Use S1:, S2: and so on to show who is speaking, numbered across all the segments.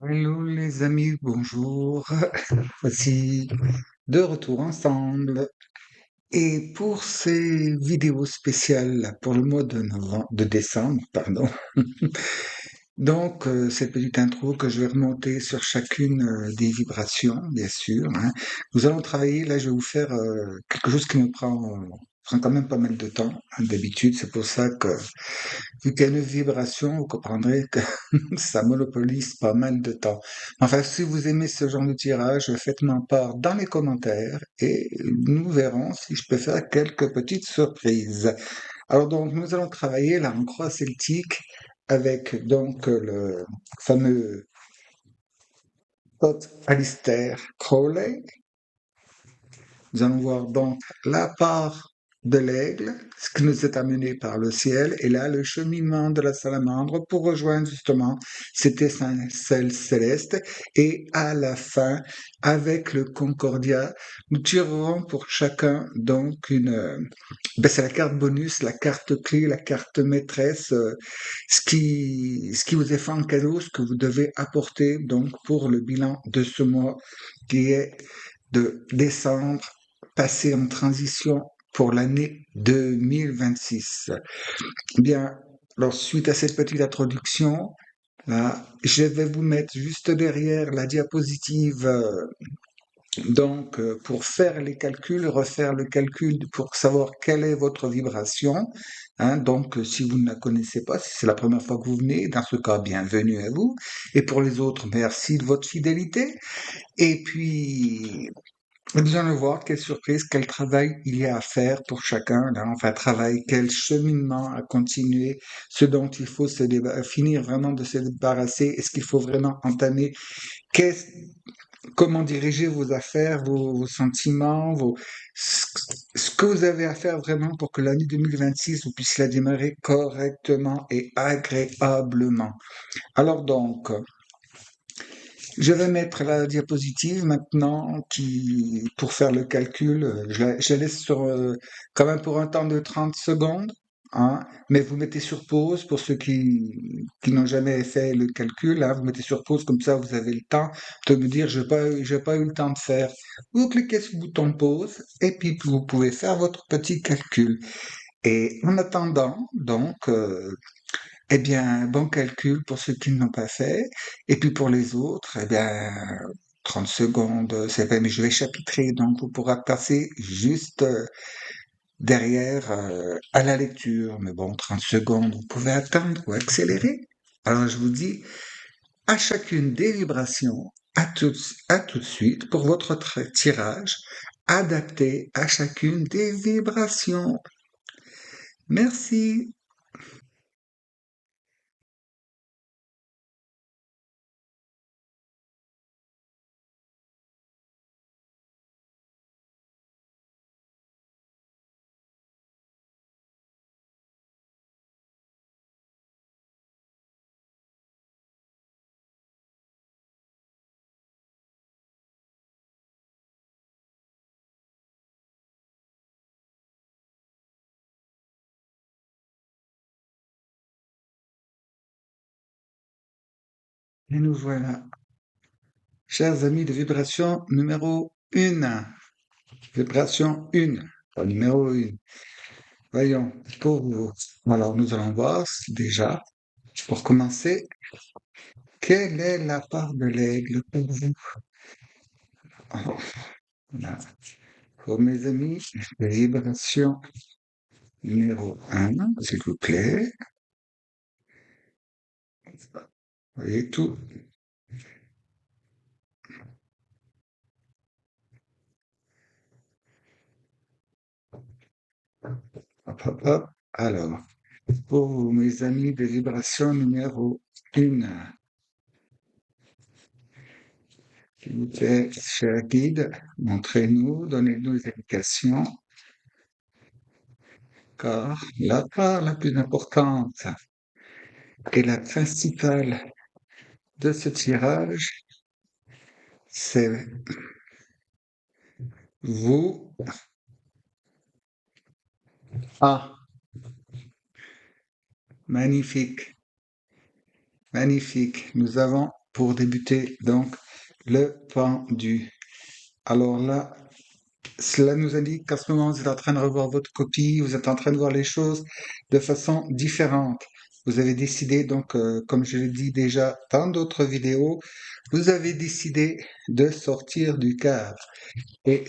S1: Hello les amis, bonjour. Voici de retour ensemble. Et pour ces vidéos spéciales là, pour le mois de décembre, pardon. Donc, cette petite intro que je vais remonter sur chacune des vibrations, bien sûr, hein. Nous allons travailler, là je vais vous faire quelque chose qui me prend quand même pas mal de temps, hein, d'habitude. C'est pour ça que, vu qu'il y a une vibration, vous comprendrez que ça monopolise pas mal de temps. Enfin, si vous aimez ce genre de tirage, faites-moi part dans les commentaires et nous verrons si je peux faire quelques petites surprises. Alors donc, nous allons travailler là en croix celtique avec donc le fameux pote Alistair Crowley. Nous allons voir donc la part de l'aigle, ce qui nous est amené par le ciel, et là le cheminement de la salamandre pour rejoindre justement cet étincelle céleste. Et à la fin, avec le Concordia, nous tirerons pour chacun donc c'est la carte bonus, la carte clé, la carte maîtresse, ce qui vous est fait en cadeau, ce que vous devez apporter donc pour le bilan de ce mois qui est de décembre, passé en transition pour l'année 2026. Bien, alors suite à cette petite introduction, là, je vais vous mettre juste derrière la diapositive donc, pour faire les calculs, refaire le calcul pour savoir quelle est votre vibration, hein, donc, si vous ne la connaissez pas, si c'est la première fois que vous venez, dans ce cas, bienvenue à vous. Et pour les autres, merci de votre fidélité. Et puis, nous allons voir quelle surprise, quel travail il y a à faire pour chacun, là, enfin, travail, quel cheminement à continuer, ce dont il faut finir vraiment de se débarrasser, est-ce qu'il faut vraiment entamer, qu'est-ce comment diriger vos affaires, vos sentiments, ce que vous avez à faire vraiment pour que l'année 2026, vous puissiez la démarrer correctement et agréablement. Alors donc, je vais mettre la diapositive maintenant pour faire le calcul. Je la laisse quand même pour un temps de 30 secondes, hein, mais vous mettez sur pause pour ceux qui n'ont jamais fait le calcul, hein, vous mettez sur pause comme ça vous avez le temps de me dire j'ai pas eu le temps de faire. Vous cliquez sur le bouton pause et puis vous pouvez faire votre petit calcul. Et en attendant, donc, eh bien, bon calcul pour ceux qui ne l'ont pas fait. Et puis pour les autres, eh bien, 30 secondes, c'est vrai, mais je vais chapitrer, donc vous pourrez passer juste derrière à la lecture. Mais bon, 30 secondes, vous pouvez attendre ou accélérer. Alors je vous dis, à chacune des vibrations, à tout de suite pour votre tirage adapté à chacune des vibrations. Merci. Et nous voilà. Chers amis de vibration numéro 1, vibration 1, pas numéro 1. Voyons, pour vous. Alors, nous allons voir déjà, pour commencer, quelle est la part de l'aigle pour vous? Alors, voilà. Pour mes amis de vibration numéro 1, s'il vous plaît. Vous voyez tout. Hop, hop, hop. Alors, pour vous, mes amis de vibration numéro 1, s'il vous plaît, cher guide, montrez-nous, donnez-nous des indications, car la part la plus importante et la principale de ce tirage, c'est vous. Ah, magnifique, magnifique. Nous avons pour débuter donc le pendu. Alors là, cela nous indique qu'en ce moment, vous êtes en train de revoir votre copie, vous êtes en train de voir les choses de façon différente. Vous avez décidé, donc, comme je l'ai dit déjà dans d'autres vidéos, vous avez décidé de sortir du cadre. Et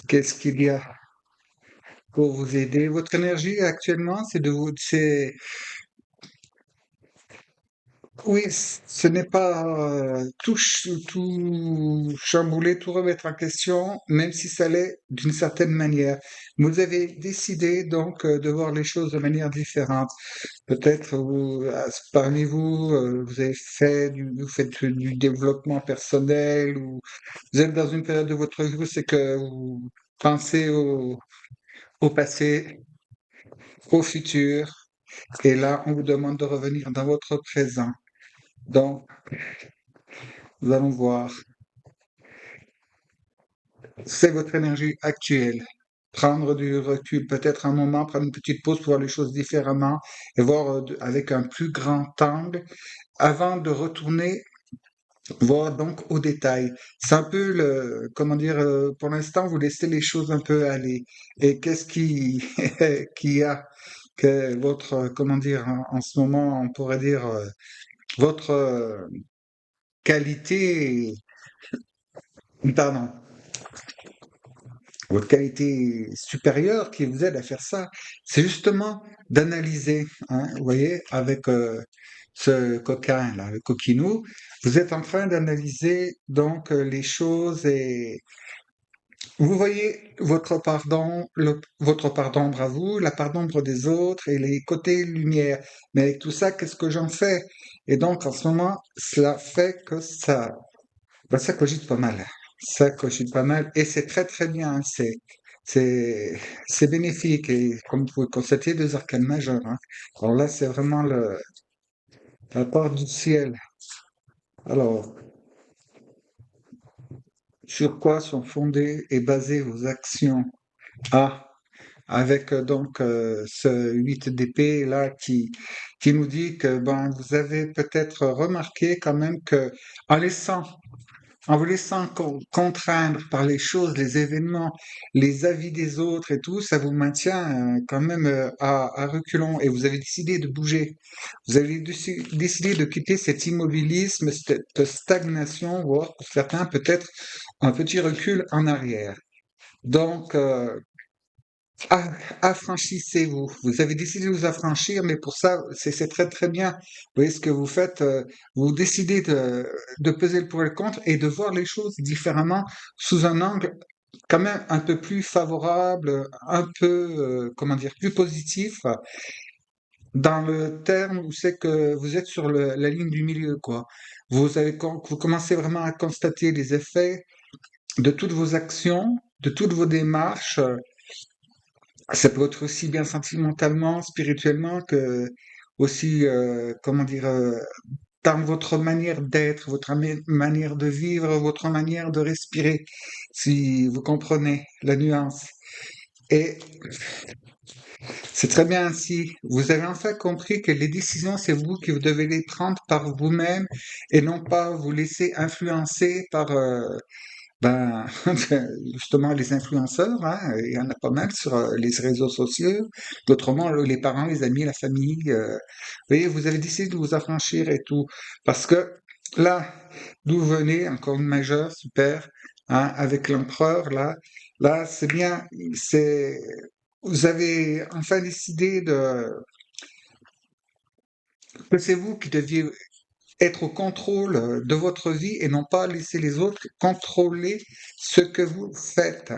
S1: qu'est-ce qu'il y a pour vous aider? Votre énergie actuellement, c'est de vous, c'est, oui, ce n'est pas tout chambouler, tout remettre en question, même si ça l'est d'une certaine manière. Vous avez décidé donc de voir les choses de manière différente. Peut-être parmi vous, vous avez vous faites du développement personnel ou vous êtes dans une période de votre vie où c'est que vous pensez au passé, au futur, et là, on vous demande de revenir dans votre présent. Donc, nous allons voir. C'est votre énergie actuelle. Prendre du recul, peut-être un moment, prendre une petite pause pour voir les choses différemment et voir avec un plus grand angle avant de retourner voir donc au détail. C'est un peu comment dire, pour l'instant, vous laissez les choses un peu aller. Et qu'est-ce qui, qui a que votre, comment dire, en ce moment, on pourrait dire, votre qualité, pardon, votre qualité supérieure qui vous aide à faire ça, c'est justement d'analyser, hein, vous voyez, avec ce coquin là, le coquinou, vous êtes en train d'analyser donc les choses et vous voyez votre pardon, votre part d'ombre à vous, la part d'ombre des autres et les côtés lumière. Mais avec tout ça, qu'est-ce que j'en fais? Et donc en ce moment, cela fait que ça cogite pas mal. Ça cogite pas mal et c'est très très bien, hein. C'est, c'est bénéfique et comme vous pouvez constater, deux arcanes majeures, hein. Alors là, c'est vraiment la part du ciel. Alors, sur quoi sont fondées et basées vos actions? Ah, avec donc ce 8 d'épée là qui nous dit que ben vous avez peut-être remarqué quand même que en laissant en vous laissant contraindre par les choses, les événements, les avis des autres et tout, ça vous maintient quand même à reculons et vous avez décidé de bouger. Vous avez décidé de quitter cet immobilisme, cette stagnation, voire pour certains peut-être un petit recul en arrière. Donc, affranchissez-vous. Vous avez décidé de vous affranchir, mais pour ça, c'est très très bien. Vous voyez ce que vous faites, vous décidez de peser le pour et le contre et de voir les choses différemment sous un angle quand même un peu plus favorable, un peu, comment dire, plus positif, dans le terme où c'est que vous êtes sur la ligne du milieu, quoi. Vous commencez vraiment à constater les effets de toutes vos actions, de toutes vos démarches, ça peut être aussi bien sentimentalement, spirituellement que aussi, comment dire, dans votre manière d'être, votre manière de vivre, votre manière de respirer, si vous comprenez la nuance. Et c'est très bien ainsi. Vous avez enfin compris que les décisions, c'est vous qui vous devez les prendre par vous-même et non pas vous laisser influencer par ben, justement, les influenceurs, hein, il y en a pas mal sur les réseaux sociaux. D'autrement, les parents, les amis, la famille. Vous voyez, vous avez décidé de vous affranchir et tout. Parce que là, d'où vous venez, encore une majeure, super, hein, avec l'empereur, là, c'est bien. C'est, vous avez enfin décidé que c'est vous qui deviez être au contrôle de votre vie et non pas laisser les autres contrôler ce que vous faites,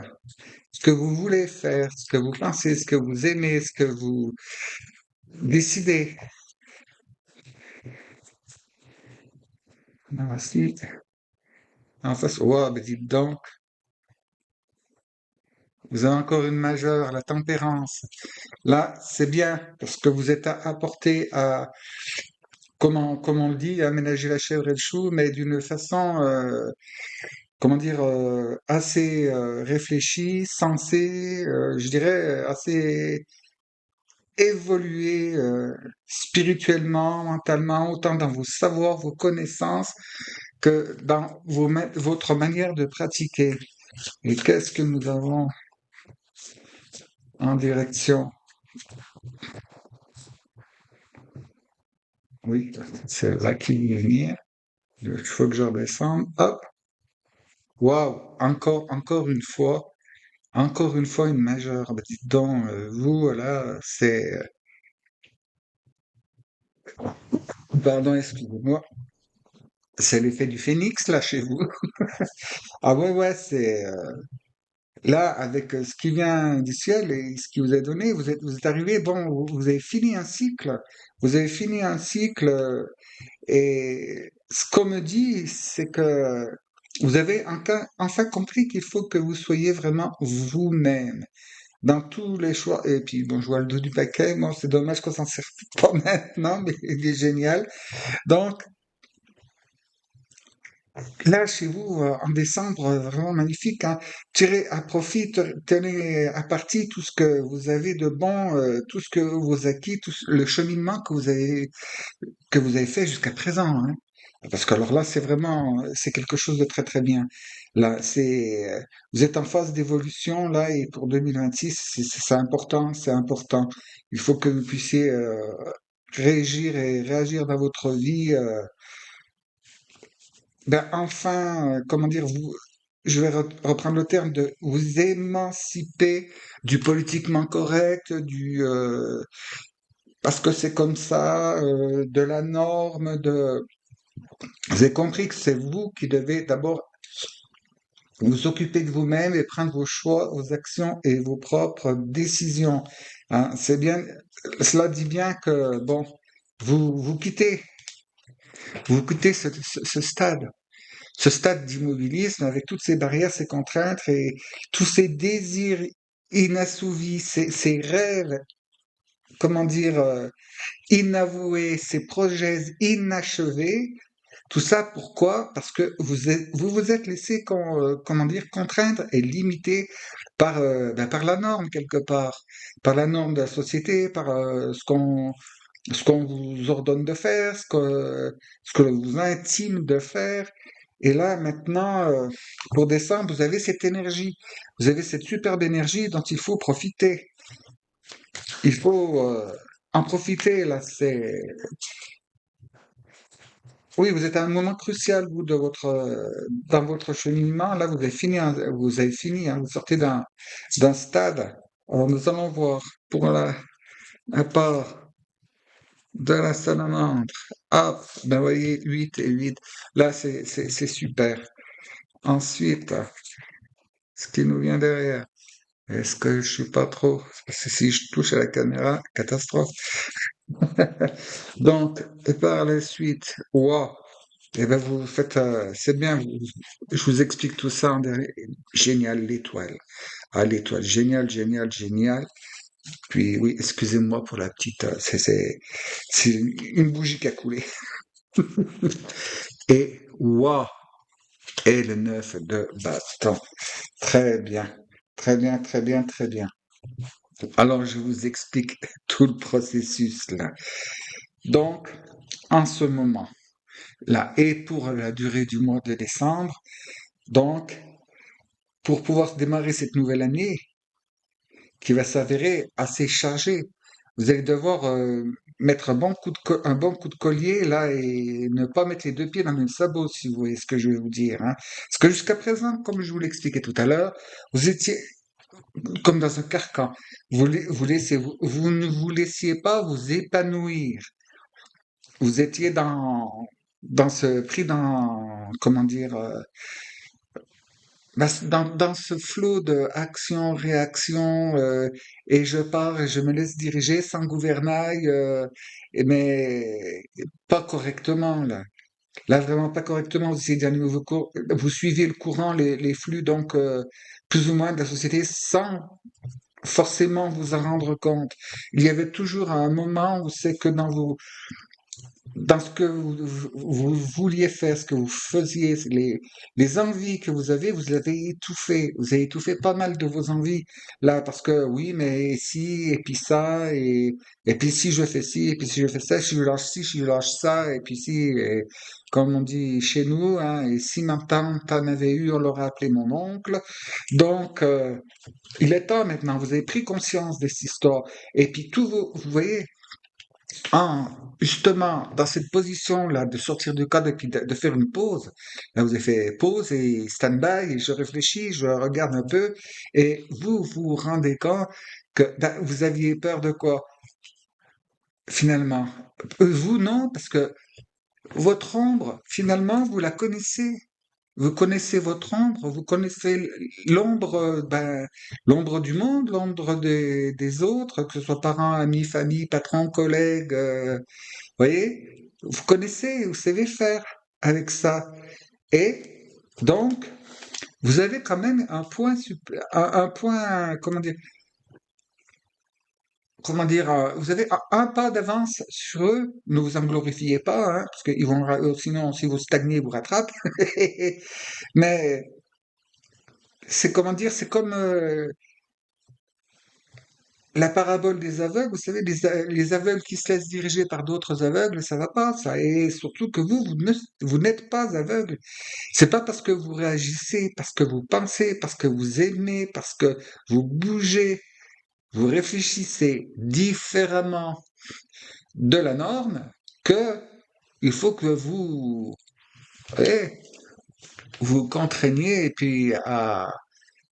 S1: ce que vous voulez faire, ce que vous pensez, ce que vous aimez, ce que vous décidez. Ah, si, en face, ouais, ben dites donc, vous avez encore une majeure, la tempérance. Là, c'est bien parce que vous êtes apporté à, comme on le dit, à aménager la chèvre et le chou, mais d'une façon comment dire, assez réfléchi, sensé, je dirais assez évoluer spirituellement, mentalement, autant dans vos savoirs, vos connaissances, que dans votre manière de pratiquer. Et qu'est-ce que nous avons en direction? Oui, c'est là qui vient venir. Il faut que je redescende. Hop. Waouh! Encore une fois, une majeure. Bah, dites donc, vous, là, pardon, excusez-moi. C'est l'effet du phénix, là, chez vous. Ah ouais, ouais, là, avec ce qui vient du ciel et ce qui vous est donné, vous êtes arrivé, bon, vous avez fini un cycle. Vous avez fini un cycle, et ce qu'on me dit, c'est que vous avez enfin compris qu'il faut que vous soyez vraiment vous-même dans tous les choix. Et puis, bon, je vois le dos du paquet. Bon, c'est dommage qu'on s'en serve pas maintenant, mais il est génial. Donc, là, chez vous, en décembre, vraiment magnifique, hein. Tirez à profit, tenez à partie tout ce que vous avez de bon, tout ce que vous acquis, le cheminement que vous avez fait jusqu'à présent, hein. Parce que alors là, c'est vraiment, c'est quelque chose de très très bien. Là, vous êtes en phase d'évolution là, et pour 2026, c'est important, c'est important. Il faut que vous puissiez réagir et réagir dans votre vie. Ben enfin, comment dire, je vais reprendre le terme de vous émanciper du politiquement correct, parce que c'est comme ça, de la norme, vous avez compris que c'est vous qui devez d'abord vous occuper de vous-même et prendre vos choix, vos actions et vos propres décisions. Hein. C'est bien, cela dit bien que, bon, vous quittez, vous quittez ce stade d'immobilisme avec toutes ces barrières, ces contraintes et tous ces désirs inassouvis, ces rêves, comment dire, inavoués, ces projets inachevés. Tout ça, pourquoi? Parce que vous vous êtes laissé, comment dire, contraindre et limiter par la norme quelque part, par la norme de la société, par ce qu'on vous ordonne de faire, ce que vous intime de faire. Et là, maintenant, pour décembre, vous avez cette énergie, vous avez cette superbe énergie dont il faut profiter. Il faut en profiter, là, oui, vous êtes à un moment crucial, vous, dans votre cheminement. Là, vous avez fini, hein, vous sortez d'un stade. Alors, nous allons voir pour la part de la salamandre. Ah, ben, voyez, 8 et 8. Là, c'est super. Ensuite, ce qui nous vient derrière. Est-ce que je suis pas trop? Parce que si je touche à la caméra, catastrophe. Donc, et par la suite, wow. Eh ben vous faites, c'est bien. Je vous explique tout ça en dernier. Génial, l'étoile. Ah, l'étoile, génial, génial, génial. Puis oui, excusez-moi pour la petite, c'est une bougie qui a coulé. Et waouh, et le 9 de bâton. Très bien, très bien, très bien, très bien. Alors je vous explique tout le processus là. Donc, en ce moment, là, et pour la durée du mois de décembre, donc, pour pouvoir démarrer cette nouvelle année, qui va s'avérer assez chargée, vous allez devoir mettre un bon coup de collier là et ne pas mettre les deux pieds dans le même sabot, si vous voyez ce que je veux vous dire. Hein. Parce que jusqu'à présent, comme je vous l'expliquais tout à l'heure, vous étiez comme dans un carcan. Vous ne vous laissiez pas vous épanouir. Vous étiez pris dans, comment dire, dans ce flot de action-réaction, et je pars et je me laisse diriger sans gouvernail, mais pas correctement là. Là vraiment pas correctement. Vous essayez d'un nouveau cours, vous suivez le courant, les flux donc plus ou moins de la société sans forcément vous en rendre compte. Il y avait toujours un moment où c'est que dans dans ce que vous vouliez faire, ce que vous faisiez, les envies que vous avez étouffé. Vous avez étouffé pas mal de vos envies là, parce que oui, mais si, et puis ça, et puis si je fais ci, et puis si je fais ça, si je lâche ci, si je lâche ça, et puis si, et, comme on dit chez nous, hein, et si ma tante en avait eu, on l'aurait appelé mon oncle. Donc, il est temps maintenant, vous avez pris conscience de cette histoire. Et puis tout, vous voyez, en justement dans cette position-là de sortir du cadre et puis de faire une pause, là vous avez fait pause et stand-by et je réfléchis, je regarde un peu et vous rendez compte que ben, vous aviez peur de quoi finalement? Vous non, parce que votre ombre, finalement, vous la connaissez. Vous connaissez votre ombre, vous connaissez l'ombre, ben, l'ombre du monde, l'ombre des autres, que ce soit parents, amis, famille, patrons, collègues, voyez? Vous connaissez, vous savez faire avec ça. Et donc, vous avez quand même un point, un point, comment dire, vous avez un pas d'avance sur eux. Ne vous en glorifiez pas, hein, parce qu'ils vont, sinon, si vous stagnez, ils vous rattrapent. Mais c'est comment dire, c'est comme la parabole des aveugles. Vous savez, les aveugles qui se laissent diriger par d'autres aveugles, ça va pas, ça. Et surtout que vous n'êtes pas aveugle. C'est pas parce que vous réagissez, parce que vous pensez, parce que vous aimez, parce que vous bougez, vous réfléchissez différemment de la norme que il faut que vous, eh, vous contraigniez et puis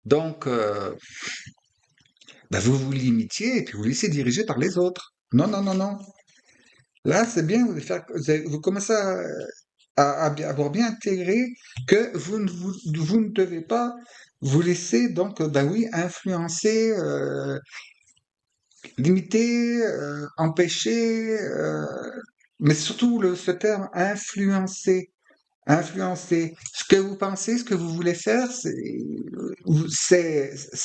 S1: donc bah, vous vous limitiez et puis vous laissez diriger par les autres. Non, non, non, non. Là, c'est bien, vous commencez avoir bien intégré que vous ne devez pas vous laisser donc, bah oui, influencer, limiter, empêcher, mais surtout ce terme influencer. Influencer. Ce que vous pensez, ce que vous voulez faire, ça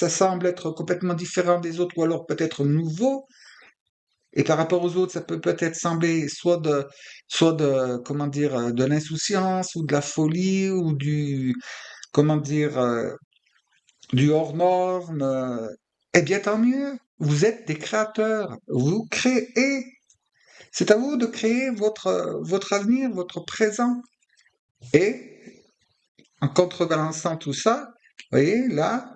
S1: semble être complètement différent des autres ou alors peut-être nouveau. Et par rapport aux autres, ça peut peut-être sembler soit de, comment dire, de l'insouciance ou de la folie ou comment dire, du hors norme. Eh bien, tant mieux. Vous êtes des créateurs. Vous créez. C'est à vous de créer votre avenir, votre présent. Et en contrebalançant tout ça, vous voyez, là,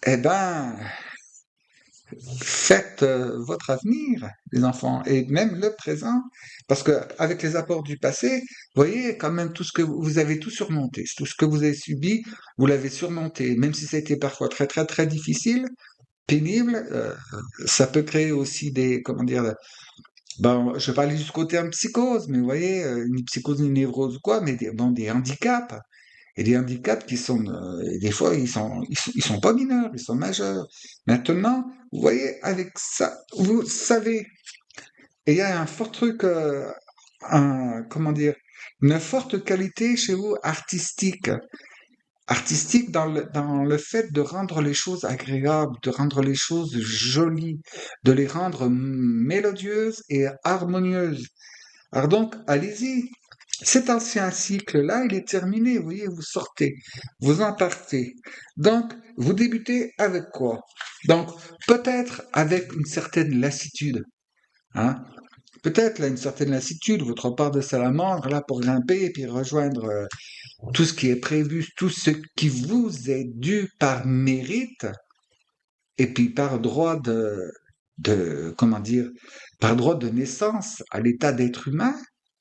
S1: eh ben, faites votre avenir, les enfants, et même le présent, parce que avec les apports du passé, vous voyez quand même tout ce que vous avez tout surmonté, tout ce que vous avez subi, vous l'avez surmonté, même si ça a été parfois très très très difficile, pénible, ça peut créer aussi des, comment dire, bon, je vais pas aller jusqu'au terme psychose, mais vous voyez, une psychose, une névrose ou quoi, mais bon, des handicaps. Et des handicaps qui sont, des fois, ils sont pas mineurs, ils sont majeurs. Maintenant, vous voyez, avec ça, vous savez, et il y a un fort truc, comment dire, une forte qualité chez vous artistique. Artistique dans le fait de rendre les choses agréables, de rendre les choses jolies, de les rendre mélodieuses et harmonieuses. Alors donc, allez-y. Cet ancien cycle-là, il est terminé. Vous voyez, vous sortez, vous en partez. Donc, vous débutez avec quoi? Donc, peut-être avec une certaine lassitude, hein? Peut-être là une certaine lassitude, votre part de salamandre là pour grimper et puis rejoindre tout ce qui est prévu, tout ce qui vous est dû par mérite et puis par droit comment dire, par droit de naissance à l'état d'être humain,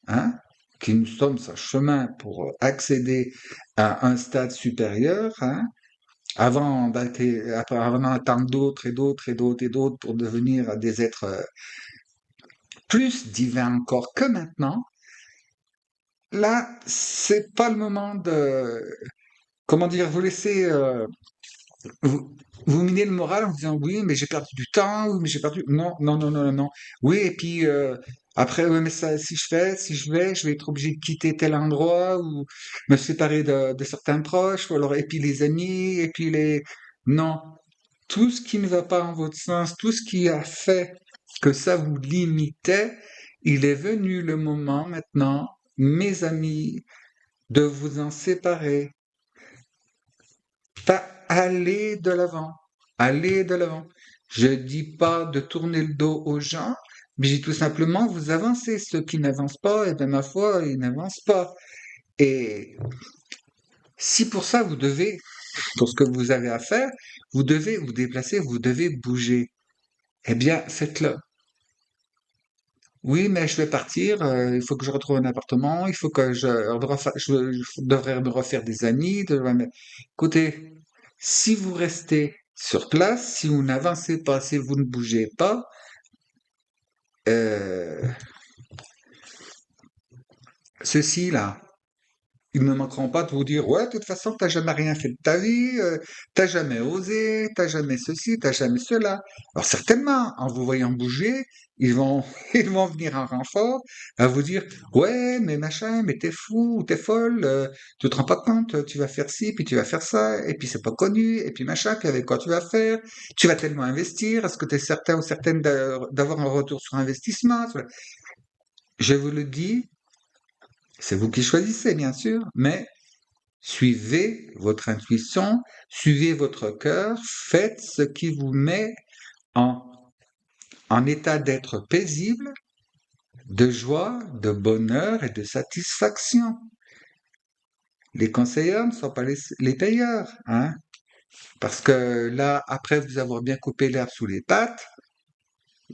S1: hein, qui nous sommes sur chemin pour accéder à un stade supérieur, hein, avant d'attendre d'autres et d'autres et d'autres et d'autres pour devenir des êtres plus divins encore que maintenant. Là, c'est pas le moment de, comment dire, vous laisser vous, vous minez le moral en disant oui, mais j'ai perdu du temps, oui, mais j'ai perdu. Non, non, non, non, non, non. Oui, et puis après, oui, mais ça, si je vais être obligé de quitter tel endroit ou me séparer de certains proches, ou alors, et puis les amis, et puis les. Non. Tout ce qui ne va pas en votre sens, tout ce qui a fait que ça vous limitait, il est venu le moment maintenant, mes amis, de vous en séparer. Allez de l'avant. Allez de l'avant. Je dis pas de tourner le dos aux gens, mais j'ai tout simplement vous avancez. Ceux qui n'avancent pas, et de ma foi, ils n'avancent pas. Et si pour ça vous devez, pour ce que vous avez à faire, vous devez vous déplacer, vous devez bouger, eh bien, faites-le. Oui, mais je vais partir, il faut que je retrouve un appartement, il faut que je devrais me refaire des amis. Écoutez, si vous restez sur place, si vous n'avancez pas, si vous ne bougez pas, euh, ceux-ci-là, ils ne manqueront pas de vous dire, ouais, de toute façon, t'as jamais rien fait de ta vie, t'as jamais osé, t'as jamais ceci, t'as jamais cela. Alors certainement, en vous voyant bouger, ils vont, ils vont venir en renfort à vous dire, ouais, mais machin, mais t'es fou, ou t'es folle, tu te rends pas compte, tu vas faire ci, puis tu vas faire ça, et puis c'est pas connu, et puis machin, puis avec quoi tu vas faire, tu vas tellement investir, est-ce que t'es certain ou certaine d'avoir un retour sur investissement? Je vous le dis, c'est vous qui choisissez, bien sûr, mais suivez votre intuition, suivez votre cœur, faites ce qui vous met en, en état d'être paisible, de joie, de bonheur et de satisfaction. Les conseilleurs ne sont pas les payeurs, hein, parce que là, après vous avoir bien coupé l'herbe sous les pattes,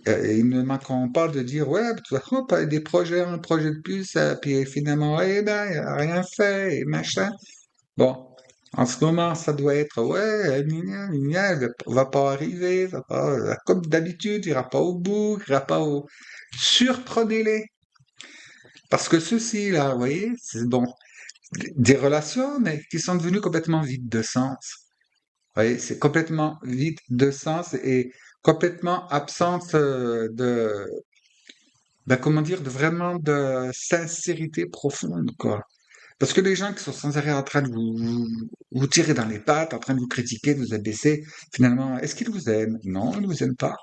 S1: ils ne manqueront pas de dire, ouais, de toute façon, pas des projets, un projet de plus, puis finalement, eh ben, il a rien fait, et machin. Bon, en ce moment, ça doit être, ouais, gna, elle va pas arriver, va pas, comme d'habitude, il ira pas au bout, il ira pas au... Surprenez-les. Parce que ceux-ci, là, vous voyez, c'est bon, des relations, mais qui sont devenues complètement vides de sens. Vous voyez, c'est complètement vide de sens et complètement absente ben, comment dire, de vraiment de sincérité profonde, quoi. Parce que les gens qui sont sans arrêt en train de vous tirer dans les pattes, en train de vous critiquer, de vous abaisser, finalement, est-ce qu'ils vous aiment? Non, ils ne vous aiment pas.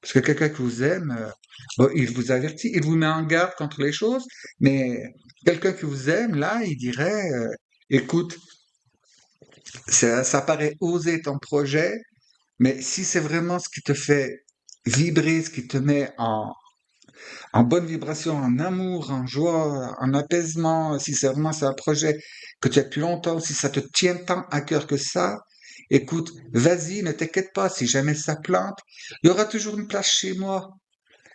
S1: Parce que quelqu'un qui vous aime, bon, il vous avertit, il vous met en garde contre les choses, mais quelqu'un qui vous aime, là, il dirait, écoute, ça paraît oser ton projet, mais si c'est vraiment ce qui te fait vibrer, ce qui te met en bonne vibration, en amour, en joie, en apaisement, si c'est vraiment c'est un projet que tu as depuis longtemps, si ça te tient tant à cœur que ça, écoute, vas-y, ne t'inquiète pas, si jamais ça plante, il y aura toujours une place chez moi.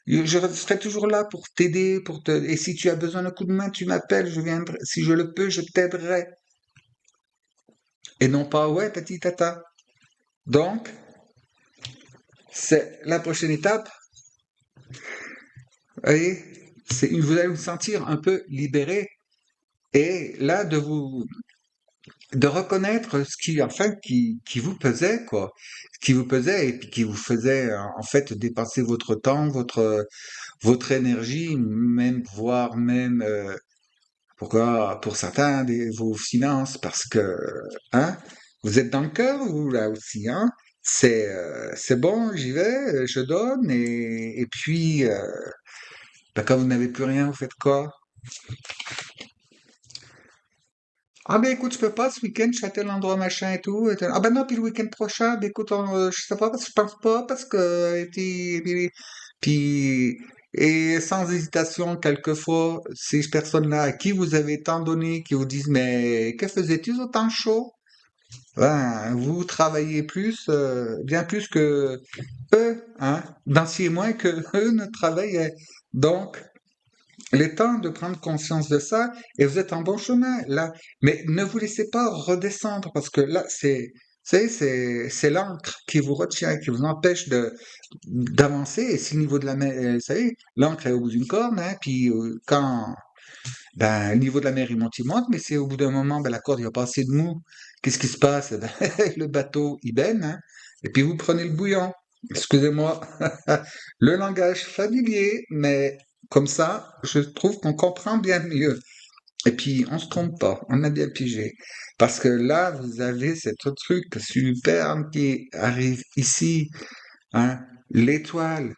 S1: Je serai toujours là pour t'aider, et si tu as besoin d'un coup de main, tu m'appelles, je viendrai, si je le peux, je t'aiderai. Et non pas, ouais, petit tata. Donc, c'est la prochaine étape, vous voyez, vous allez vous sentir un peu libéré, et là, de reconnaître ce qui, enfin, qui vous pesait, quoi. Ce qui vous pesait et puis qui vous faisait, en fait, dépenser votre temps, votre énergie, même, voire même, pourquoi, pour certains, vos finances, parce que, hein, vous êtes dans le cœur, vous, là aussi, hein. C'est bon, j'y vais, je donne, et puis, ben, quand vous n'avez plus rien, vous faites quoi? Ah ben écoute, je peux pas ce week-end, je suis à tel endroit machin et tout. Ah ben non, puis le week-end prochain, ben écoute, je sais pas, je pense pas parce que puis et sans hésitation, quelquefois, ces personnes-là à qui vous avez tant donné, qui vous disent mais que faisais-tu autant chaud? Ben vous travaillez plus, bien plus que eux, hein, dansiez moins que eux ne travaillaient. Donc il est temps de prendre conscience de ça et vous êtes en bon chemin là. Mais ne vous laissez pas redescendre parce que là, c'est l'encre qui vous retient, qui vous empêche d'avancer. Et si le niveau de la mer, vous savez, l'encre est au bout d'une corde, hein, puis quand ben, le niveau de la mer il monte, mais c'est au bout d'un moment, ben, la corde il n'y a pas assez de mou. Qu'est-ce qui se passe? Eh ben, le bateau il baigne, hein, et puis vous prenez le bouillon. Excusez-moi, le langage familier, mais comme ça, je trouve qu'on comprend bien mieux. Et puis, on se trompe pas, on a bien pigé. Parce que là, vous avez cet autre truc superbe qui arrive ici, hein, l'étoile.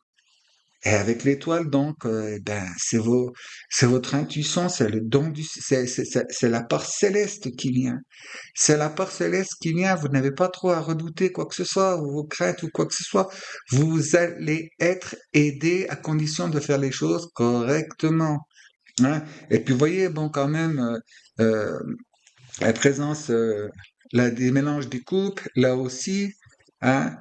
S1: Et avec l'étoile, donc, eh ben, c'est votre intuition, c'est le don c'est la part céleste qui vient. C'est la part céleste qui vient. Vous n'avez pas trop à redouter quoi que ce soit, ou vos craintes ou quoi que ce soit. Vous allez être aidé à condition de faire les choses correctement. Hein. Et puis, vous voyez, bon, quand même, euh, la présence, là, des mélanges des coupes, là aussi, hein,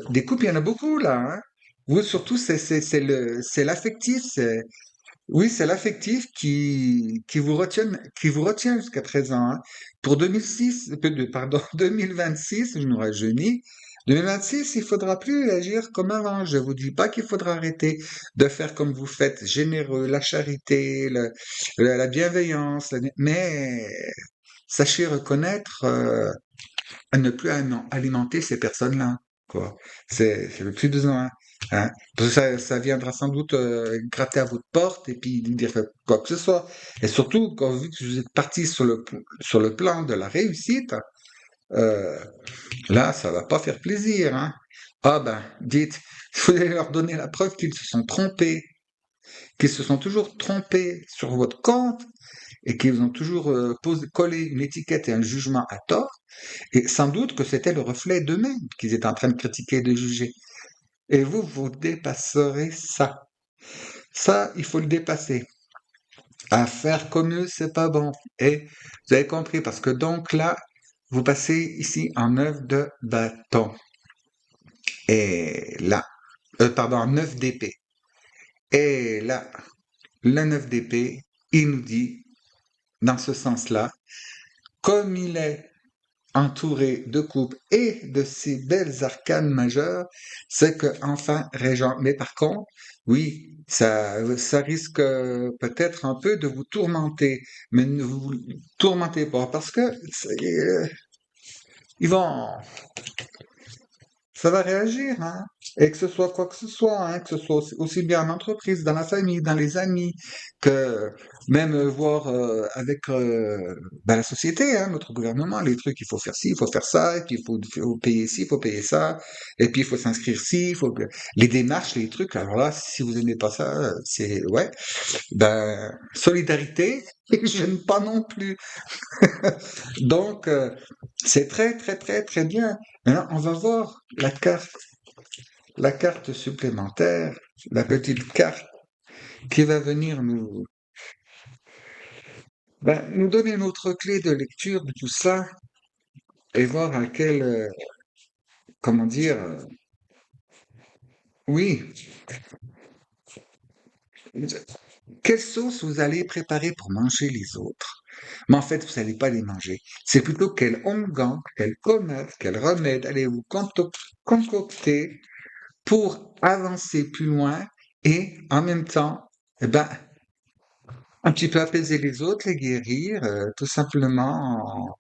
S1: des coupes, il y en a beaucoup, là, hein. Vous, surtout, c'est l'affectif, oui, c'est l'affectif qui vous retient jusqu'à présent, hein. Pour 2006, pardon, 2026, je nous rajeunis. 2026, il faudra plus agir comme avant. Je vous dis pas qu'il faudra arrêter de faire comme vous faites, généreux, la charité, la bienveillance, mais sachez reconnaître, à ne plus alimenter ces personnes-là, quoi. C'est le plus besoin, hein. Parce que ça viendra sans doute gratter à votre porte et puis dire quoi que ce soit. Et surtout, quand vu que vous êtes parti sur le plan de la réussite, euh, là, ça va pas faire plaisir, hein. Ah ben, dites, vous allez leur donner la preuve qu'ils se sont trompés, qu'ils se sont toujours trompés sur votre compte et qu'ils ont toujours collé une étiquette et un jugement à tort. Et sans doute que c'était le reflet d'eux-mêmes qu'ils étaient en train de critiquer et de juger. Et vous, vous dépasserez ça. Ça, il faut le dépasser. À faire comme eux, c'est pas bon. Et vous avez compris, parce que donc là, vous passez ici en 9 de bâton. Et là, pardon, en 9 d'épée. Et là, le 9 d'épée, il nous dit, dans ce sens-là, comme il est entouré de coupes et de ces belles arcanes majeures, c'est que enfin Régent. Mais par contre, oui, ça risque peut-être un peu de vous tourmenter, mais ne vous tourmentez pas parce que ils vont, ça va réagir, hein. Et que ce soit quoi que ce soit, hein, que ce soit aussi bien en entreprise, dans la famille, dans les amis, que même voir avec ben, la société, hein, notre gouvernement, les trucs, il faut faire ci, il faut faire ça, et puis faut payer ci, il faut payer ça, et puis il faut s'inscrire ci, il faut que les démarches, les trucs. Alors là, si vous n'aimez pas ça, c'est ouais, ben solidarité, et je n'aime pas non plus. Donc c'est très très très très bien. Maintenant, on va voir la carte supplémentaire, la petite carte qui va venir nous donner notre clé de lecture de tout ça et voir à quel, comment dire, oui, quelle sauce vous allez préparer pour manger les autres. Mais en fait, vous n'allez pas les manger. C'est plutôt quel onguent, quel commerce, quel remède allez-vous concocter pour avancer plus loin et en même temps, eh ben, un petit peu apaiser les autres, les guérir, tout simplement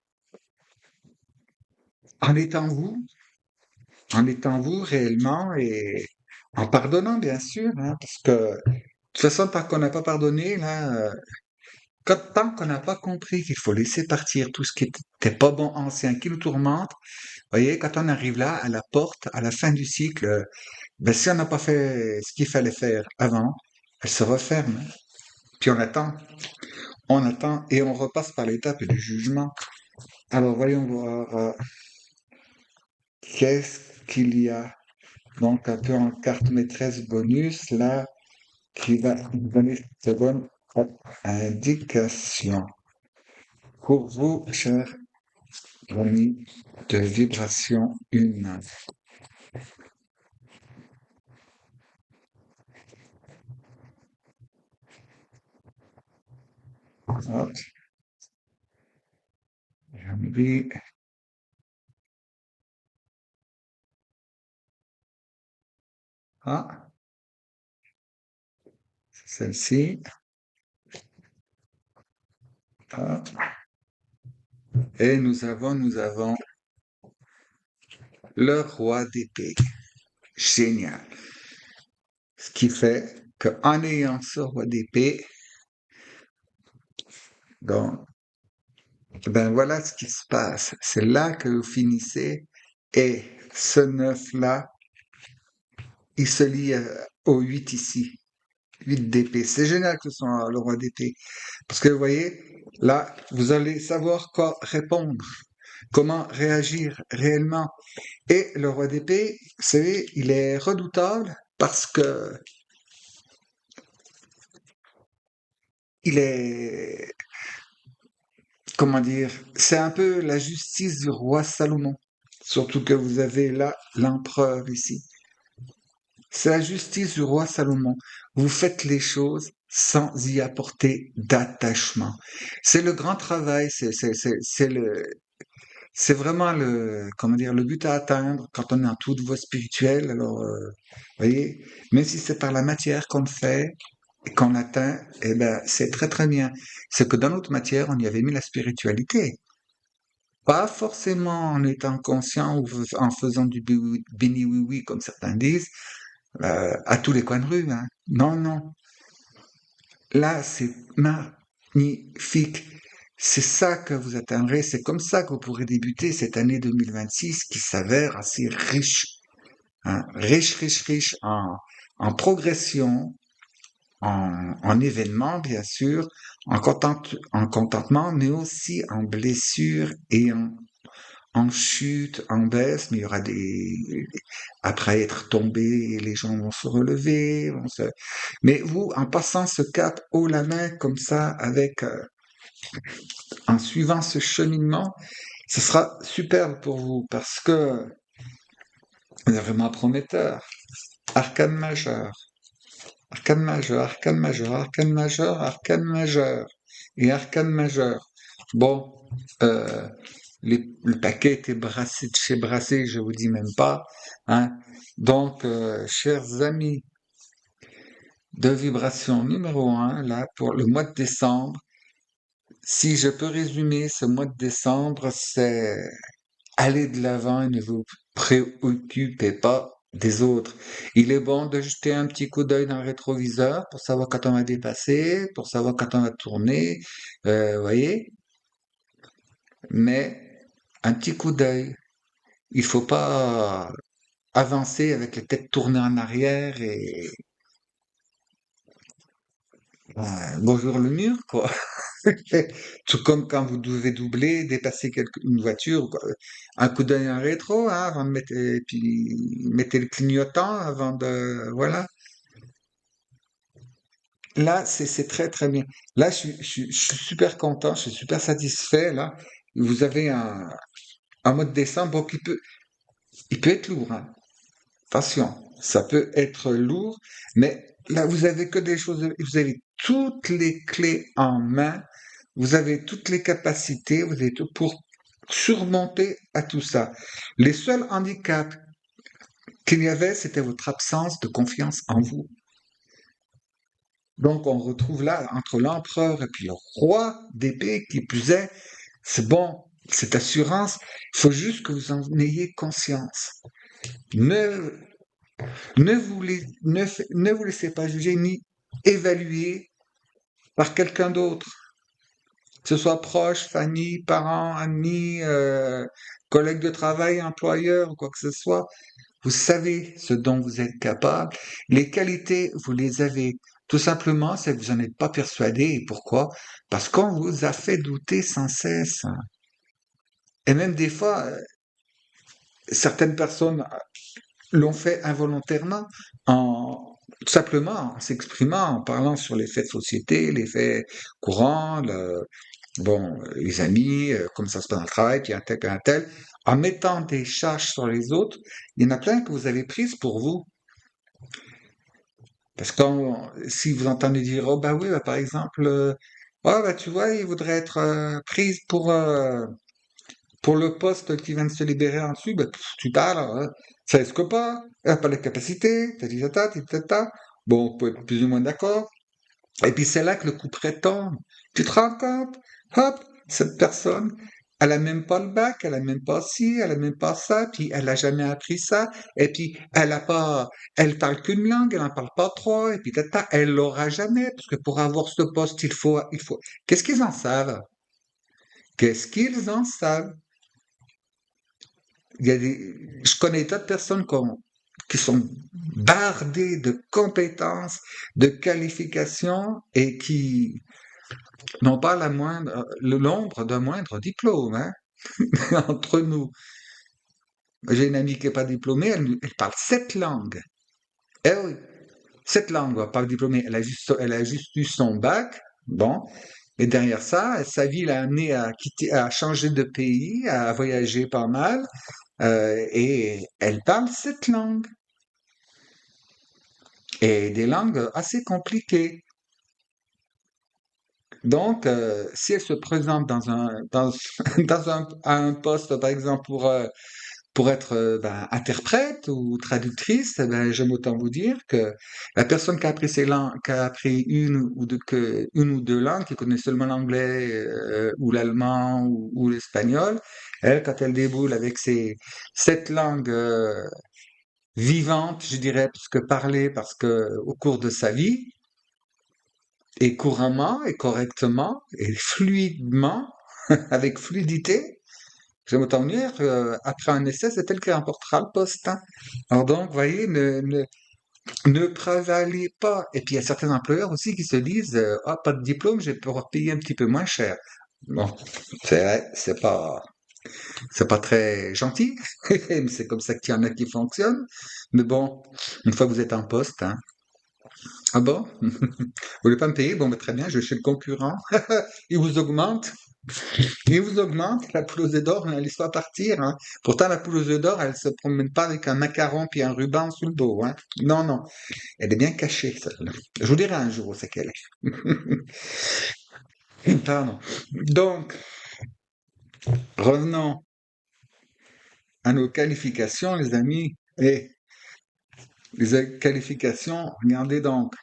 S1: en étant vous, en étant vous réellement et en pardonnant bien sûr, hein, parce que de toute façon, tant qu'on n'a pas pardonné, là, tant qu'on n'a pas compris qu'il faut laisser partir tout ce qui n'était pas bon ancien, qui nous tourmente, vous voyez, quand on arrive là, à la porte, à la fin du cycle, ben, si on n'a pas fait ce qu'il fallait faire avant, elle se referme. Puis on attend et on repasse par l'étape du jugement. Alors voyons voir qu'est-ce qu'il y a. Donc un peu en carte maîtresse bonus là qui va nous donner cette bonne indication. Pour vous, chers amis de vibration humaine. Hop, j'oublie. Ah, celle-ci. Ah. Et nous avons le roi d'épée. Génial. Ce qui fait qu'en ayant ce roi d'épée, donc, ben voilà ce qui se passe. C'est là que vous finissez. Et ce neuf-là, il se lie au 8 ici. 8 d'épée. C'est génial que ce soit le roi d'épée. Parce que vous voyez, là, vous allez savoir quoi répondre, comment réagir réellement. Et le roi d'épée, vous savez, il est redoutable parce que il est, comment dire, c'est un peu la justice du roi Salomon. Surtout que vous avez là l'empereur ici. C'est la justice du roi Salomon. Vous faites les choses sans y apporter d'attachement. C'est le grand travail, c'est vraiment le, comment dire, le but à atteindre quand on est en toute voie spirituelle. Alors, voyez, même si c'est par la matière qu'on le fait et qu'on l'atteint, eh ben, c'est très très bien. C'est que dans notre matière, on y avait mis la spiritualité. Pas forcément en étant conscient ou en faisant du béni-oui-oui, comme certains disent, à tous les coins de rue, hein. Non, non. Là, c'est magnifique. C'est ça que vous atteindrez. C'est comme ça que vous pourrez débuter cette année 2026 qui s'avère assez riche, hein. Riche, riche, riche en progression, en événements, bien sûr, en contentement, mais aussi en blessures et en chute, en baisse, mais il y aura après être tombé, les gens vont se relever, mais vous, en passant ce cap haut la main comme ça, en suivant ce cheminement, ce sera superbe pour vous parce que vous êtes vraiment prometteur. Arcane majeur, arcane majeur, arcane majeur, arcane majeur, arcane majeur et arcane majeur. Bon, euh, le paquet était brassé de chez Brassé, je vous dis même pas, hein. Donc, chers amis de vibration numéro un, là, pour le mois de décembre, si je peux résumer ce mois de décembre, c'est aller de l'avant et ne vous préoccupez pas des autres. Il est bon de jeter un petit coup d'œil dans le rétroviseur pour savoir quand on va dépasser, pour savoir quand on va tourner, voyez, mais un petit coup d'œil. Il faut pas avancer avec la tête tournée en arrière et bonjour le mur, quoi. Tout comme quand vous devez doubler, dépasser une voiture, quoi. Un coup d'œil en rétro, hein, avant de mettre, et puis mettez le clignotant avant de, voilà. Là, c'est très très bien. Là, je suis super content, je suis super satisfait. Là, vous avez un mois de décembre bon, il peut être lourd, hein. Attention, ça peut être lourd, mais là, vous avez que des choses, vous avez toutes les clés en main, vous avez toutes les capacités, vous avez tout pour surmonter à tout ça. Les seuls handicaps qu'il y avait, c'était votre absence de confiance en vous. Donc, on retrouve là, entre l'empereur et puis le roi d'épée, qui plus est, c'est bon, cette assurance, il faut juste que vous en ayez conscience. Ne ne vous laissez pas juger ni évaluer par quelqu'un d'autre, que ce soit proche, famille, parents, amis, collègues de travail, employeur ou quoi que ce soit. Vous savez ce dont vous êtes capable. Les qualités, vous les avez. Tout simplement, c'est que vous n'en êtes pas persuadé. Et pourquoi? Parce qu'on vous a fait douter sans cesse. Et même des fois, certaines personnes l'ont fait involontairement en tout simplement en s'exprimant, en parlant sur les faits de société, les faits courants, bon, les amis, comme ça se passe dans le travail, puis un tel, en mettant des charges sur les autres, il y en a plein que vous avez prises pour vous. Parce que si vous entendez dire, oh bah oui, bah, par exemple, oh bah tu vois, il voudrait être prise pour le poste qui vient de se libérer en dessus, ben, tu parles, hein. Ça risque pas, elle n'a pas les capacités, tata, tata. Bon, on peut être plus ou moins d'accord. Et puis c'est là que le coup près tombe. Tu te rends compte? Hop, cette personne, elle a même pas le bac, elle a même pas ci, elle a même pas ça, puis elle a jamais appris ça, et puis elle parle qu'une langue, elle en parle pas trois, et puis tata, elle l'aura jamais, parce que pour avoir ce poste, qu'est-ce qu'ils en savent? Qu'est-ce qu'ils en savent? Je connais tas de personnes comme qui sont bardés de compétences, de qualifications et qui n'ont pas l'ombre d'un moindre diplôme, hein, entre nous. J'ai une amie qui n'est pas diplômée, elle parle 7 langues. Eh oui, 7 langues, pas diplômée, elle a juste eu son bac, bon, et derrière ça, sa vie l'a amenée à quitter, à changer de pays, à voyager pas mal, et elle parle 7 langues, et des langues assez compliquées. Donc, si elle se présente à un poste, par exemple, pour être ben, interprète ou traductrice, eh ben, j'aime autant vous dire que la personne qui a appris ces langues, qui a appris une ou deux langues, qui connaît seulement l'anglais ou l'allemand ou l'espagnol, elle, quand elle déboule avec ces 7 langues vivantes, je dirais, plus que parlées, parce que au cours de sa vie, et couramment, et correctement, et fluidement, avec fluidité, j'aime autant dire, après un essai, c'est elle qui remportera le poste, hein. Alors donc, voyez, ne prévalez pas. Et puis, il y a certains employeurs aussi qui se disent, ah, pas de diplôme, je vais pouvoir payer un petit peu moins cher. Bon, c'est vrai, c'est pas très gentil, mais c'est comme ça qu'il y en a qui fonctionnent. Mais bon, une fois que vous êtes en poste, hein. Ah bon? Vous voulez pas me payer? Bon, bah, très bien, je vais chez le concurrent. Il vous augmente. Il vous augmente, la poule aux œufs d'or, on la laisse pas partir, hein. Pourtant, la poule aux œufs d'or, elle se promène pas avec un macaron puis un ruban sous le dos, hein. Non, non. Elle est bien cachée, celle-là. Je vous dirai un jour où c'est qu'elle est. Pardon. Donc, revenons à nos qualifications, les amis. Et les qualifications, regardez donc.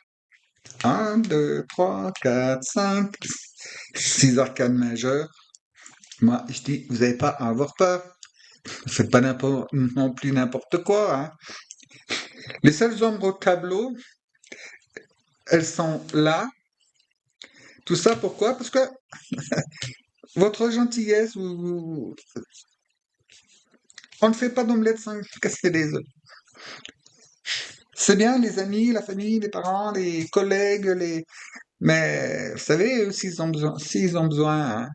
S1: 1, 2, 3, 4, 5, 6 arcanes majeures. Moi, je dis, vous n'avez pas à avoir peur. Faites pas non plus n'importe quoi, hein. Les seules ombres au tableau, elles sont là. Tout ça pourquoi? Parce que votre gentillesse, on ne fait pas d'omelette sans casser les œufs. C'est bien les amis, la famille, les parents, les collègues, mais vous savez, eux, s'ils ont besoin, hein,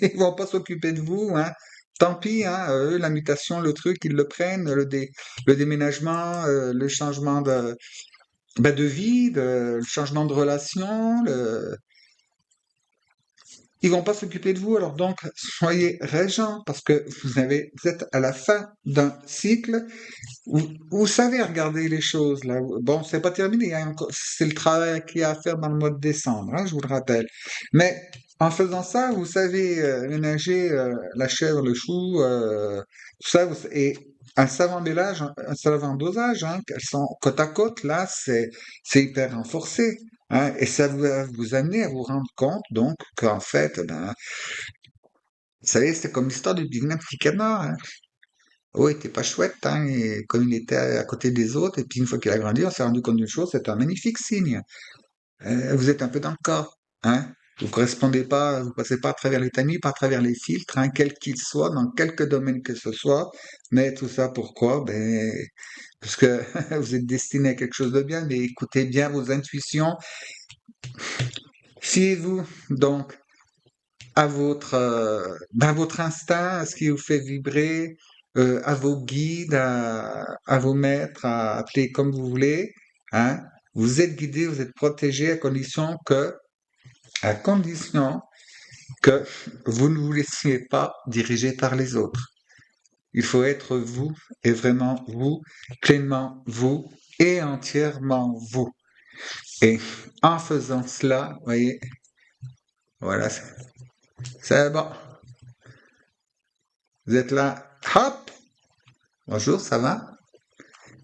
S1: ils vont pas s'occuper de vous, hein. Tant pis, hein, eux, la mutation, le truc, ils le prennent, le déménagement, le changement de vie, le changement de relation, ils vont pas s'occuper de vous, alors donc soyez régent parce que vous êtes à la fin d'un cycle où vous savez regarder les choses là. Bon, c'est pas terminé, hein, c'est le travail qu'il y a à faire dans le mois de décembre, hein, je vous le rappelle. Mais en faisant ça, vous savez ménager la chèvre, le chou, tout ça, et un savant mélange, un savant dosage, hein, qu'elles sont côte à côte, là, c'est hyper renforcé. Hein, et ça va vous amener à vous rendre compte, donc, qu'en fait, ben, vous savez, c'est comme l'histoire du vilain petit canard, hein. Oh, il était pas chouette, hein, et comme il était à côté des autres, et puis une fois qu'il a grandi, on s'est rendu compte d'une chose, c'est un magnifique signe. Vous êtes un peu dans le corps, hein. Vous correspondez pas, vous passez pas à travers les tamis, pas à travers les filtres, hein, quels qu'ils soient, dans quelque domaine que ce soit. Mais tout ça pourquoi? Ben, parce que vous êtes destiné à quelque chose de bien, mais écoutez bien vos intuitions. Fiez-vous donc à votre instinct, à ce qui vous fait vibrer, à vos guides, à vos maîtres, à appeler comme vous voulez, hein. Vous êtes guidé, vous êtes protégé à condition que vous ne vous laissiez pas diriger par les autres. Il faut être vous et vraiment vous, pleinement vous et entièrement vous. Et en faisant cela, vous voyez, voilà, c'est bon. Vous êtes là, hop, bonjour, ça va?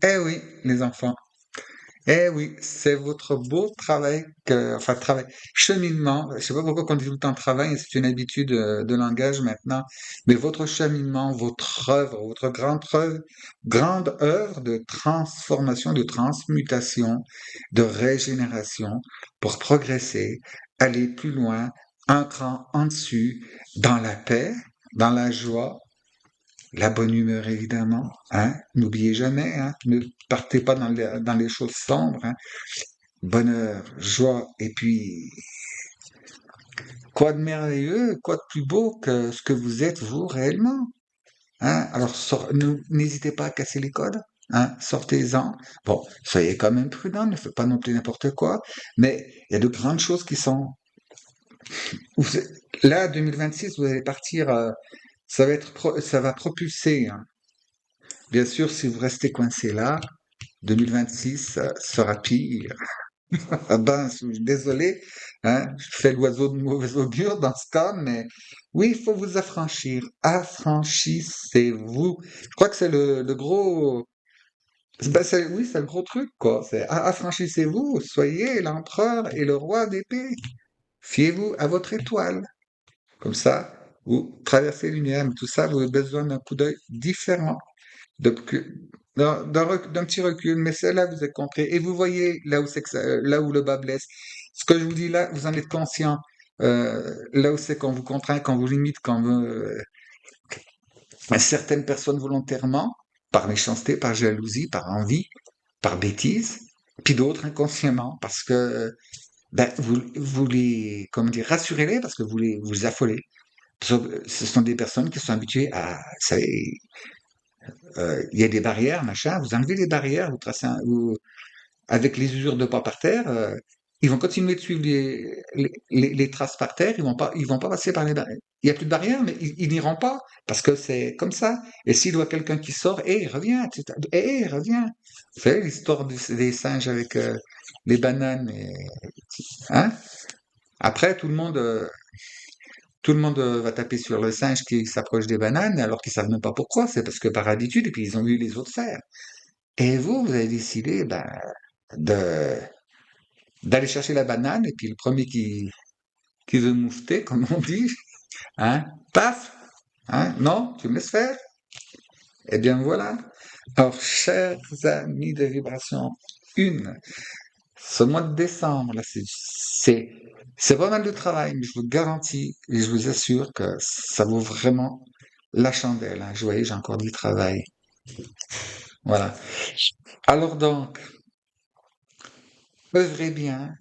S1: Eh oui, les enfants. Eh oui, c'est votre beau travail, enfin travail, cheminement. Je sais pas pourquoi on dit tout le temps travail, c'est une habitude de langage maintenant, mais votre cheminement, votre œuvre, votre grande œuvre de transformation, de transmutation, de régénération pour progresser, aller plus loin, un cran en dessus, dans la paix, dans la joie, la bonne humeur évidemment, hein. N'oubliez jamais, hein, ne partez pas dans les choses sombres, hein. Bonheur, joie, et puis quoi de merveilleux, quoi de plus beau que ce que vous êtes vous réellement, hein. Alors n'hésitez pas à casser les codes, hein, sortez-en. Bon, soyez quand même prudent, ne faites pas non plus n'importe quoi, mais il y a de grandes choses qui sont. Vous- Là, 2026, vous allez partir, ça va propulser, hein. Bien sûr, si vous restez coincé là, 2026 sera pire. Ah ben, je suis désolé, hein, je fais l'oiseau de mauvais augure dans ce cas, mais oui, il faut vous affranchir. Affranchissez-vous. Je crois que c'est le gros. Oui, c'est le gros truc, quoi. C'est affranchissez-vous, soyez l'empereur et le roi d'épée. Fiez-vous à votre étoile. Comme ça, vous traversez l'univers, mais tout ça, vous avez besoin d'un coup d'œil différent. Donc, d'un petit recul, mais c'est là que vous êtes concret. Et vous voyez là où là où le bas blesse. Ce que je vous dis là, vous en êtes conscient. Là où c'est qu'on vous contraint, qu'on vous limite, certaines personnes volontairement, par méchanceté, par jalousie, par envie, par bêtise, puis d'autres inconsciemment, parce que ben, vous les, comment dire, rassurez-les parce que vous les affolez. Ce sont des personnes qui sont habituées à, vous savez, il y a des barrières, machin, vous enlevez les barrières, avec les usures de pas par terre, ils vont continuer de suivre les traces par terre, ils vont pas passer par les barrières. Il y a plus de barrières, mais ils n'iront pas, parce que c'est comme ça. Et s'il voit quelqu'un qui sort, hé, reviens, hé, reviens. Vous savez, l'histoire des singes avec les bananes, hein? Après, tout le monde va taper sur le singe qui s'approche des bananes, alors qu'ils savent même pas pourquoi. C'est parce que par habitude, et puis ils ont vu les autres faire. Et vous avez décidé ben, de d'aller chercher la banane, et puis le premier qui veut moufter, comme on dit, hein, paf, hein, non, tu me laisses faire. Eh bien voilà. Alors, chers amis de Vibration une, ce mois de décembre, là, c'est pas mal de travail, mais je vous garantis et je vous assure que ça vaut vraiment la chandelle, hein. Je voyais, j'ai encore du travail. Voilà. Alors donc, œuvrez bien,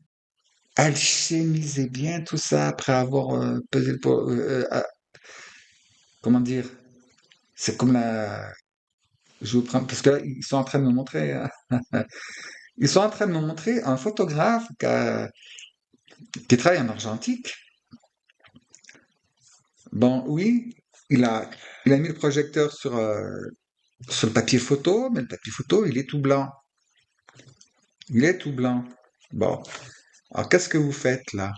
S1: alchimisez bien tout ça après avoir pesé le pour, comment dire, c'est comme je vous prends, parce que là, ils sont en train de me montrer, ils sont en train de me montrer un photographe qui travaille en argentique. Bon, oui, il a, il a mis le projecteur sur le papier photo, mais le papier photo, il est tout blanc. Il est tout blanc. Bon, alors qu'est-ce que vous faites là?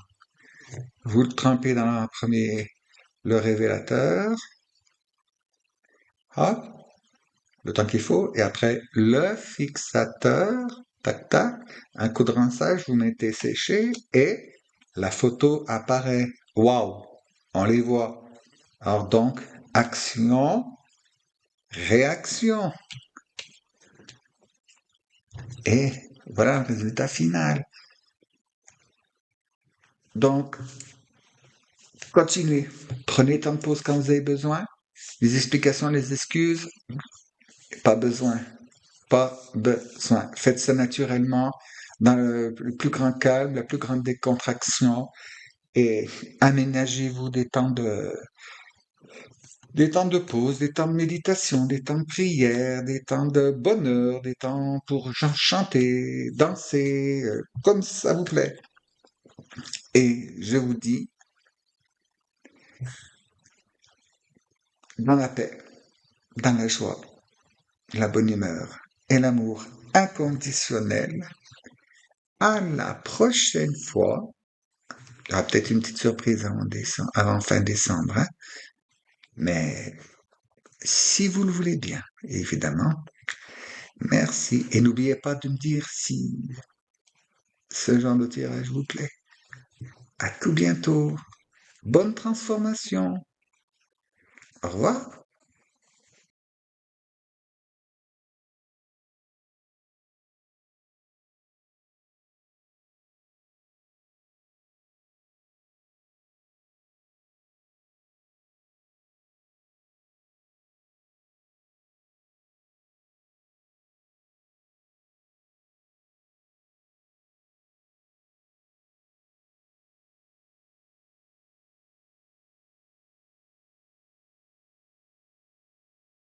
S1: Vous le trempez dans un premier, le révélateur, hop, le temps qu'il faut, et après le fixateur, tac tac, un coup de rinçage, vous mettez sécher, et la photo apparaît. Waouh, on les voit. Alors donc, action, réaction, et voilà le résultat final. Donc, continuez. Prenez tant de pause quand vous avez besoin. Les explications, les excuses, pas besoin. Pas besoin. Faites ça naturellement, dans le plus grand calme, la plus grande décontraction, et aménagez-vous des temps de pause, des temps de méditation, des temps de prière, des temps de bonheur, des temps pour chanter, danser, comme ça vous plaît. Et je vous dis, dans la paix, dans la joie, la bonne humeur et l'amour inconditionnel, à la prochaine fois. Il y aura peut-être une petite surprise avant fin décembre, hein. Mais si vous le voulez bien, évidemment. Merci. Et n'oubliez pas de me dire si ce genre de tirage vous plaît. À tout bientôt. Bonne transformation. Au revoir.